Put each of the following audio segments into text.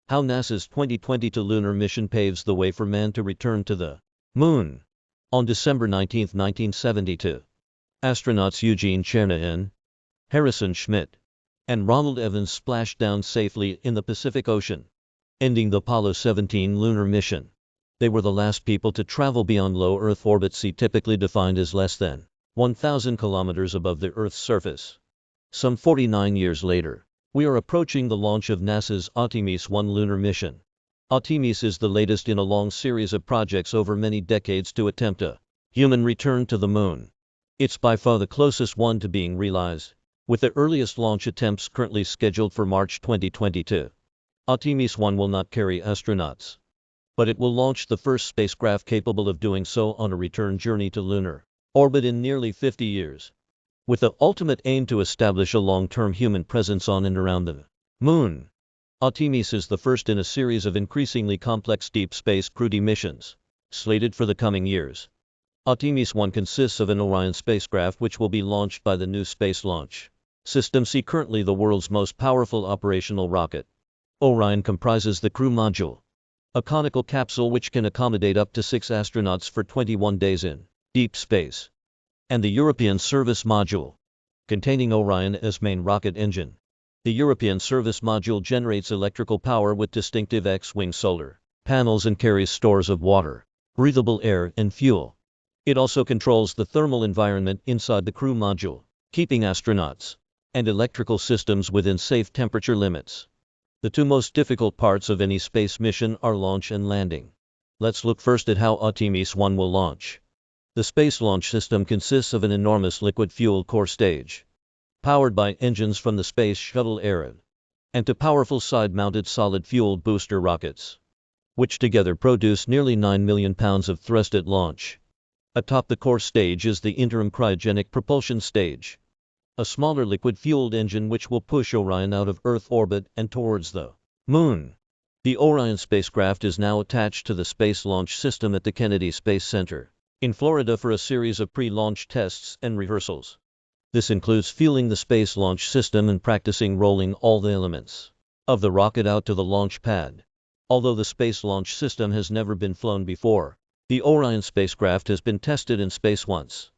How NASA's 2022 lunar mission paves the way for man to return to the Moon. On December 19, 1972, astronauts Eugene Cernan, Harrison Schmitt, and Ronald Evans splashed down safely in the Pacific Ocean, ending the Apollo 17 lunar mission. They were the last people to travel beyond low Earth orbit, typically defined as less than 1,000 kilometers above the Earth's surface. Some 49 years later, we are approaching the launch of NASA's Artemis 1 lunar mission. Artemis is the latest in a long series of projects over many decades to attempt a human return to the Moon. It's by far the closest one to being realized, with the earliest launch attempts currently scheduled for March 2022. Artemis 1 will not carry astronauts, but it will launch the first spacecraft capable of doing so on a return journey to lunar orbit in nearly 50 years, with the ultimate aim to establish a long-term human presence on and around the Moon. Artemis is the first in a series of increasingly complex deep space crew missions, slated for the coming years. Artemis 1 consists of an Orion spacecraft which will be launched by the new Space Launch System, currently the world's most powerful operational rocket. Orion comprises the crew module, a conical capsule which can accommodate up to 6 astronauts for 21 days in deep space, and the European Service Module, containing Orion as main rocket engine. The European Service Module generates electrical power with distinctive X-wing solar panels and carries stores of water, breathable air, and fuel. It also controls the thermal environment inside the crew module, keeping astronauts and electrical systems within safe temperature limits. The two most difficult parts of any space mission are launch and landing. Let's look first at how Artemis 1 will launch. The Space Launch System consists of an enormous liquid-fueled core stage, powered by engines from the Space Shuttle Orion, and two powerful side-mounted solid-fueled booster rockets, which together produce nearly 9 million pounds of thrust at launch. Atop the core stage is the interim cryogenic propulsion stage, a smaller liquid-fueled engine which will push Orion out of Earth orbit and towards the Moon. The Orion spacecraft is now attached to the Space Launch System at the Kennedy Space Center in Florida for a series of pre-launch tests and rehearsals. This includes fueling the Space Launch System and practicing rolling all the elements of the rocket out to the launch pad. Although the Space Launch System has never been flown before, the Orion spacecraft has been tested in space once.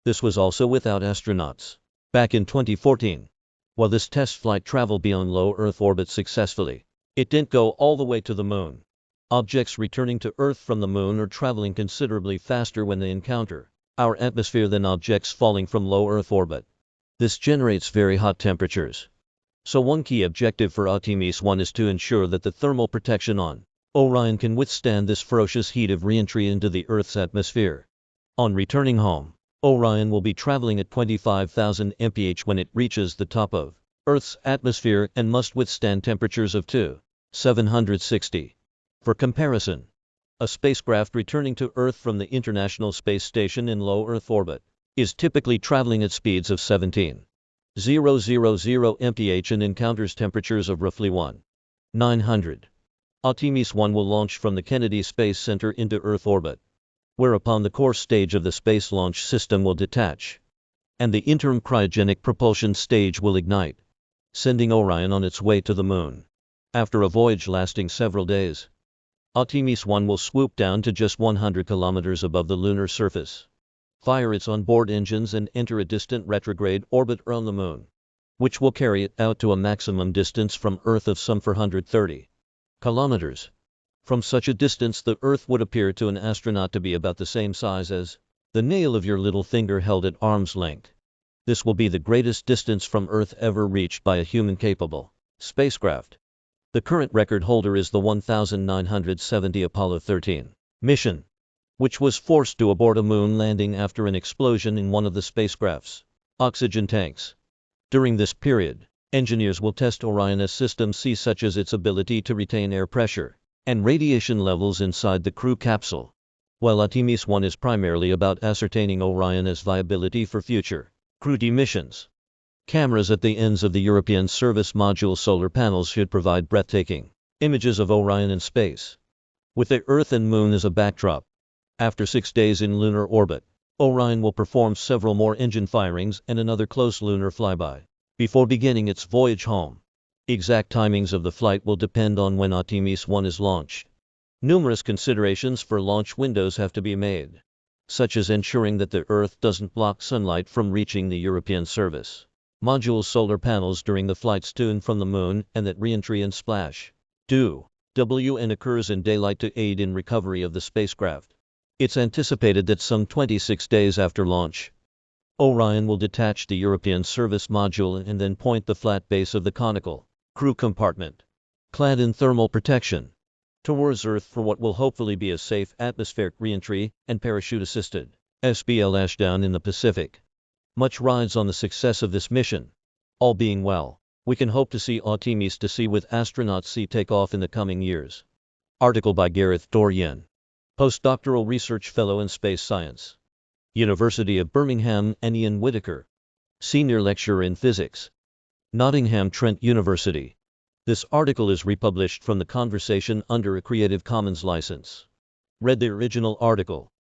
This was also without astronauts, back in 2014. While this test flight traveled beyond low Earth orbit successfully, it didn't go all the way to the Moon. Objects returning to Earth from the Moon are traveling considerably faster when they encounter our atmosphere than objects falling from low Earth orbit. This generates very hot temperatures. So one key objective for Artemis 1 is to ensure that the thermal protection on Orion can withstand this ferocious heat of reentry into the Earth's atmosphere. On returning home, Orion will be traveling at 25,000 mph when it reaches the top of Earth's atmosphere and must withstand temperatures of 760. For comparison, a spacecraft returning to Earth from the International Space Station in low Earth orbit is typically traveling at speeds of 17,000 mph and encounters temperatures of roughly 1,900. Artemis 1 will launch from the Kennedy Space Center into Earth orbit, whereupon the core stage of the Space Launch System will detach, and the interim cryogenic propulsion stage will ignite, sending Orion on its way to the Moon. After a voyage lasting several days, Artemis 1 will swoop down to just 100 kilometers above the lunar surface, fire its onboard engines and enter a distant retrograde orbit around the Moon, which will carry it out to a maximum distance from Earth of some 430 kilometers. From such a distance, the Earth would appear to an astronaut to be about the same size as the nail of your little finger held at arm's length. This will be the greatest distance from Earth ever reached by a human-capable spacecraft. The current record holder is the 1970 Apollo 13 mission, which was forced to abort a moon landing after an explosion in one of the spacecraft's oxygen tanks. During this period, engineers will test Orion's System C, such as its ability to retain air pressure and radiation levels inside the crew capsule. While Artemis 1 is primarily about ascertaining Orion's viability for future crew missions, cameras at the ends of the European Service Module solar panels should provide breathtaking images of Orion in space, with the Earth and Moon as a backdrop. After 6 days in lunar orbit, Orion will perform several more engine firings and another close lunar flyby before beginning its voyage home. Exact timings of the flight will depend on when Artemis 1 is launched. Numerous considerations for launch windows have to be made, such as ensuring that the Earth doesn't block sunlight from reaching the European service module solar panels during the flight's to and from the Moon, and that reentry and splash do WN occurs in daylight to aid in recovery of the spacecraft. It's anticipated that some 26 days after launch, Orion will detach the European service module and then point the flat base of the conical crew compartment, clad in thermal protection, towards Earth for what will hopefully be a safe atmospheric reentry and parachute-assisted splashdown in the Pacific. Much rides on the success of this mission. All being well, we can hope to see Artemis to sea with astronauts C take off in the coming years. Article by Gareth Dorian, postdoctoral research fellow in space science, University of Birmingham, and Ian Whitaker, senior lecturer in physics, Nottingham Trent University. This article is republished from the conversation under a Creative Commons license. Read the original article.